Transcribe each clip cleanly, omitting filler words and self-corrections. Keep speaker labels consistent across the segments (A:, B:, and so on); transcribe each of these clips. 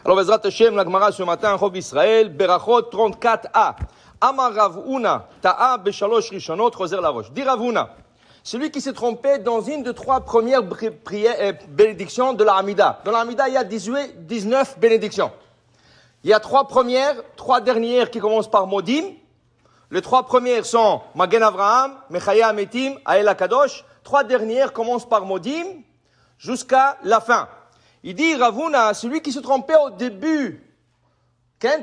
A: Alors, Bezrat Hashem, la Gemara ce matin, Chov Israël, Berachot 34a. Amar Rav Huna, Ta'a Beshalosh Rishonot, Choser la Roche. Dit Rav Huna, celui qui s'est trompé dans une de trois premières bénédictions de la Hamida. Dans la Hamida, il y a 19 bénédictions. Il y a trois dernières qui commencent par Modim. Les trois premières sont Magen Avraham, Mechaya Ametim, Ael Akadosh. Trois dernières commencent par Modim jusqu'à la fin. Il dit, Rav Huna, celui qui se trompait au début,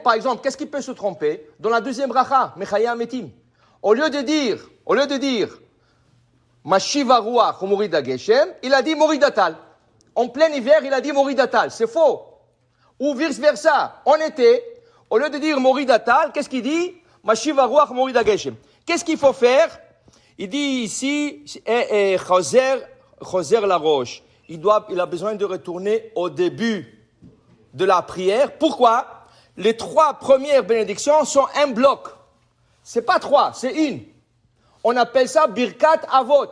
A: par exemple, qu'est-ce qui peut se tromper? Dans la deuxième bracha, Mechaya Ametim. Au lieu de dire, Mashiva Ruach ou Morida Geshem, il a dit Moridatal. En plein hiver, il a dit Moridatal. C'est faux. Ou vice versa. En été, au lieu de dire Moridatal, qu'est-ce qu'il dit? Mashiva Ruach Morida Geshem. Qu'est-ce qu'il faut faire? Il dit ici, Choser la roche. Il a besoin de retourner au début de la prière. Pourquoi? Les trois premières bénédictions sont un bloc. C'est pas trois, c'est une. On appelle ça Birkat Avot.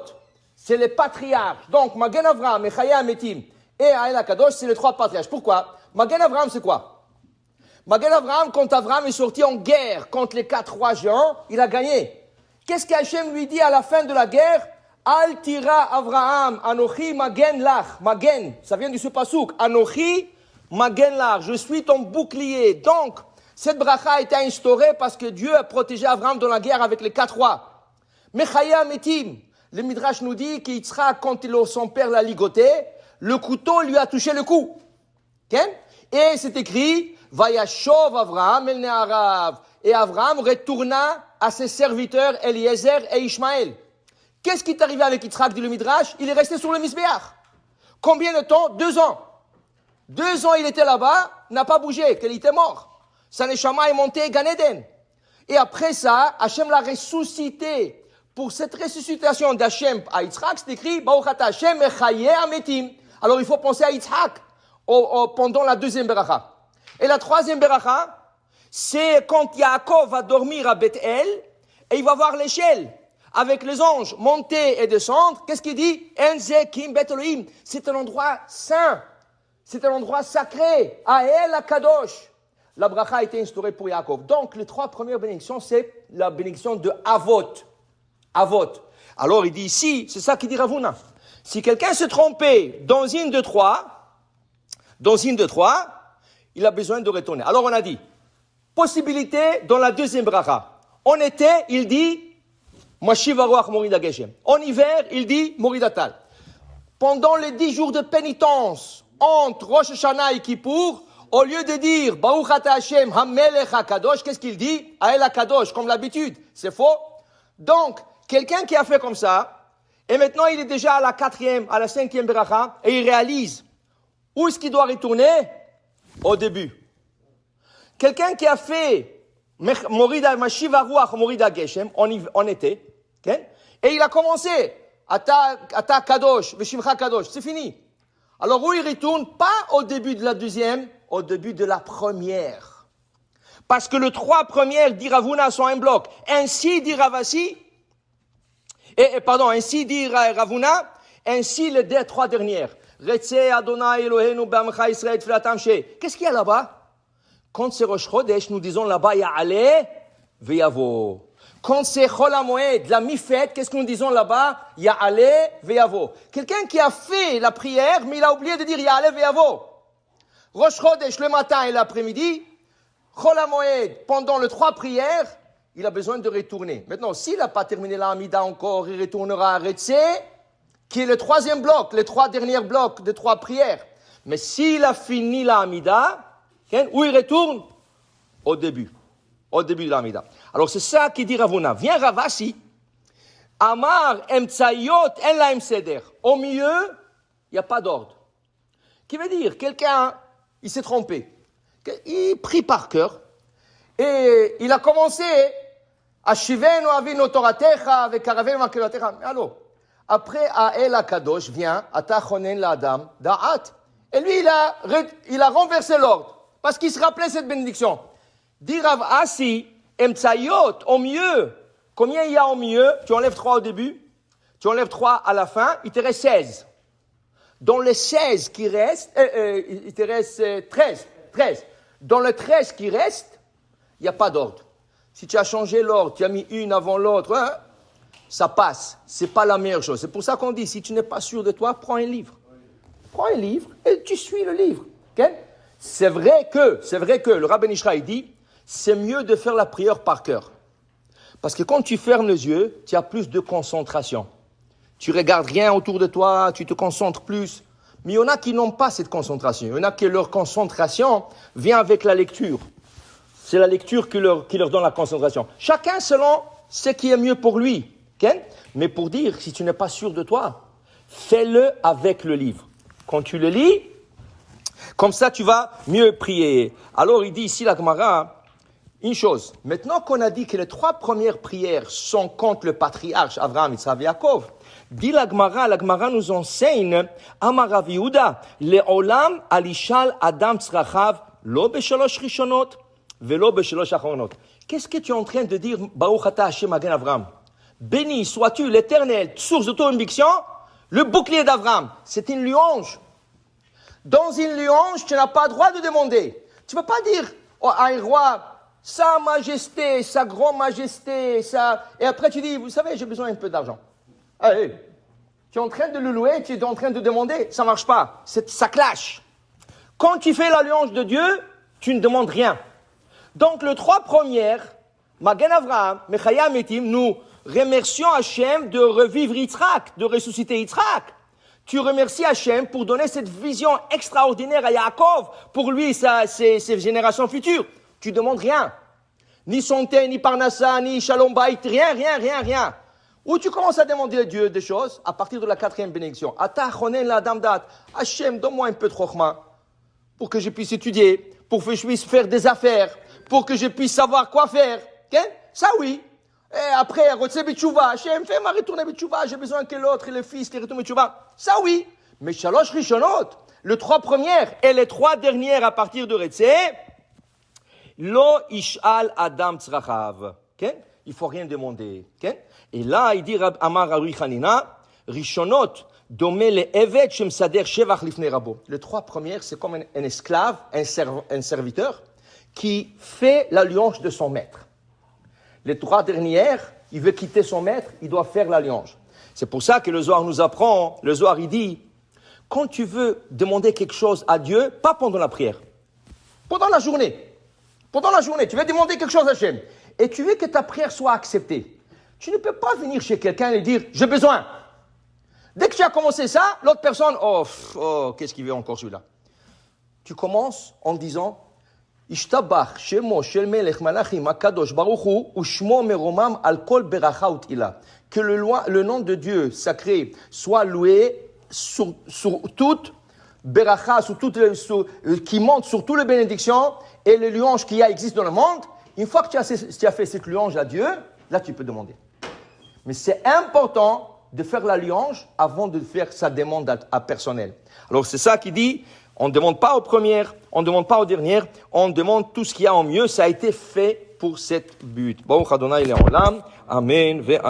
A: C'est les patriarches. Donc, Magen Avraham, Mechaya Ametim et Ael Akadosh, c'est les trois patriarches. Pourquoi? Magen Avraham, c'est quoi? Magen Avraham, quand Avraham est sorti en guerre contre les 4 rois géants, il a gagné. Qu'est-ce qu'Hachem lui dit à la fin de la guerre? Al tira Avraham, Anochi Magen Lach. Magen, ça vient du ce pasuk. Anochi Magen Lach. Je suis ton bouclier. Donc, cette bracha a été instaurée parce que Dieu a protégé Avraham dans la guerre avec les 4 rois. Mechaya Metim. Le Midrash nous dit qu'Yitzhak, quand son père l'a ligoté, le couteau lui a touché le cou. Okay? Et c'est écrit, Vayashov Avraham el Ne'arav. Et Avraham retourna à ses serviteurs Eliezer et Ishmaël. Qu'est-ce qui est arrivé avec Yitzhak, dit le Midrash? Il est resté sur le Mizbeach. Combien de temps? 2 ans. 2 ans il était là-bas, n'a pas bougé, qu'il était mort. Sa neshama est montée Gan Eden. Et après ça, Hachem l'a ressuscité. Pour cette ressuscitation d'Hachem à Yitzhak, c'est écrit, Baruch ata Hachem mechaye ametim. Alors il faut penser à Yitzhak pendant la deuxième beracha. Et la troisième beracha, c'est quand Yaakov va dormir à Bethel et il va voir l'échelle avec les anges monter et descendre. Qu'est-ce qu'il dit? Enze kim bet Elohim. C'est un endroit saint. C'est un endroit sacré. Ael Akadosh. La bracha a été instaurée pour Yaakov. Donc, les 3 premières bénédictions, c'est la bénédiction de Avot. Avot. Alors, il dit ici, c'est ça qu'il dit Rav Huna. Si quelqu'un se trompait dans une de trois, il a besoin de retourner. Alors, on a dit, possibilité dans la deuxième bracha. En été, il dit, Mashiva Ruach Morida Geshem. En hiver, il dit, Moridatal. Pendant les 10 jours de pénitence, entre Rosh Hashanah et Kippour, au lieu de dire, Baruch ata Hashem, Hamelech HaKadosh, qu'est-ce qu'il dit? Ael HaKadosh, comme l'habitude. C'est faux. Donc, quelqu'un qui a fait comme ça, et maintenant il est déjà à la 4e, à la 5e beracha, et il réalise, où est-ce qu'il doit retourner? Au début. Quelqu'un qui a fait Morida, Mashiva Ruach Morida Geshem, en été, okay? Et il a commencé, Ata Kadosh, Veshimcha Kadosh, c'est fini. Alors où il retourne? Pas au début de la deuxième, au début de la première. Parce que les 3 premières, dit Rav Huna, sont un bloc. Ainsi dit Ravasi, ainsi dit Rav Huna, ainsi les 3 dernières. Qu'est-ce qu'il y a là-bas? Quand c'est Rosh Chodesh, nous disons là-bas, Ya'aleh ve'yavo. Quand c'est Chol HaMoed, la mi-fête, qu'est-ce que nous disons là-bas? Ya'aleh ve'yavo. Quelqu'un qui a fait la prière, mais il a oublié de dire Ya'aleh ve'yavo. Rosh Chodesh, le matin et l'après-midi, Chol HaMoed, pendant les 3 prières, il a besoin de retourner. Maintenant, s'il n'a pas terminé la Hamida encore, il retournera à Retzé, qui est le 3e bloc, les 3 derniers blocs de 3 prières. Mais s'il a fini la Hamida, où il retourne? Au début de la Hamida. Alors c'est ça qui dit Rav Huna. Viens Ravasi, Amar emtsayot en la seder. Au milieu, il n'y a pas d'ordre. Qui veut dire, quelqu'un, il s'est trompé. Il prie par cœur. Et il a commencé à Shivenu avinu toratecha vekaravenu makelotecha. Alors, après Ael HaKadosh vient Ata chonen la'adam da'at. Et lui, il a renversé l'ordre. Parce qu'il se rappelait cette bénédiction. Dit Rav Asi, emtsayot, au mieux. Combien il y a au mieux? Tu enlèves 3 au début, tu enlèves 3 à la fin, il te reste 16. Dans les 16 qui restent, il te reste 13. 13. Dans le 13 qui reste, il n'y a pas d'ordre. Si tu as changé l'ordre, tu as mis une avant l'autre, hein, ça passe. Ce n'est pas la meilleure chose. C'est pour ça qu'on dit, si tu n'es pas sûr de toi, prends un livre. Prends un livre et tu suis le livre. Okay? C'est vrai que le Rabbi Nishra il dit, c'est mieux de faire la prière par cœur. Parce que quand tu fermes les yeux, tu as plus de concentration. Tu regardes rien autour de toi, tu te concentres plus. Mais il y en a qui n'ont pas cette concentration. Il y en a qui leur concentration vient avec la lecture. C'est la lecture qui leur donne la concentration. Chacun selon ce qui est mieux pour lui. Okay? Mais pour dire, si tu n'es pas sûr de toi, fais-le avec le livre. Quand tu le lis, comme ça tu vas mieux prier. Alors il dit ici la Gemara, une chose. Maintenant qu'on a dit que les 3 premières prières sont contre le patriarche Abraham, Yitzhak et Yaakov, dit la Gemara nous enseigne, Amar Rav Yehuda, Le'olam alishal adam tzrachav, lo b'shalosh rishonot, velo b'shalosh achronot. Qu'est-ce que tu es en train de dire, Baruch Ata Hashem Magen Avraham? Béni sois-tu l'Éternel, source de ton bénédiction, le bouclier d'Avraham. C'est une louange. Dans une louange, tu n'as pas le droit de demander. Tu ne peux pas dire à un roi, sa majesté, sa grande majesté, et après tu dis, vous savez, j'ai besoin un peu d'argent. Allez, tu es en train de le louer, tu es en train de demander, ça ne marche pas, ça clash. Quand tu fais la louange de Dieu, tu ne demandes rien. Donc, les 3 premières, Magen Avraham, Mechayam Etim, nous remercions Hachem de revivre Yitzhak, de ressusciter Yitzhak. Tu remercies Hachem pour donner cette vision extraordinaire à Yaakov, pour lui, ses générations futures. Tu ne demandes rien. Ni santé, ni parnassa, ni shalom bayit, rien. Où tu commences à demander à Dieu des choses, à partir de la 4e bénédiction. Ata chonen la damdat. Hachem, donne-moi un peu de chokhma, pour que je puisse étudier, pour que je puisse faire des affaires, pour que je puisse savoir quoi faire. Okay? Ça oui. Et après, Rotse Betchouva, Hachem, fais-moi retourner Betchouva, j'ai besoin que l'autre, le fils, qui retourne Betchouva. Ça oui. Mais Shalosh Rishonot, les 3 premières et les 3 dernières à partir de Rotse, Lo ishal adam tzrachav. Okay? Il faut rien demander. Okay? Et là, il dit Amar Rabbi Hanina, Rishonot, domé le evet shem sader shevach lifnei rabo. Les 3 premières, c'est comme un esclave, un serviteur, qui fait la louange de son maître. Les 3 dernières, il veut quitter son maître, il doit faire la louange. C'est pour ça que le Zohar nous apprend, le Zohar il dit, quand tu veux demander quelque chose à Dieu, pas pendant la prière, pendant la journée, tu veux demander quelque chose à Hachem, et tu veux que ta prière soit acceptée. Tu ne peux pas venir chez quelqu'un et dire, j'ai besoin. Dès que tu as commencé ça, l'autre personne, qu'est-ce qu'il veut encore celui-là? Tu commences en disant, Ishtabach shemo shel melech malachim akadosh baruch hu ushmo meromam al kol beracha utila. Que le nom de Dieu sacré soit loué sur toute beracha, qui monte sur toutes les bénédictions et les louanges qui existent dans le monde. Une fois que tu as fait cette louange à Dieu, là tu peux demander. Mais c'est important de faire la louange avant de faire sa demande à personnel. Alors c'est ça qui dit, on ne demande pas aux premières, on ne demande pas aux dernières, on demande tout ce qu'il y a en mieux, ça a été fait pour cette but. Baruch Adonai Le'olam, Amen ve Amen.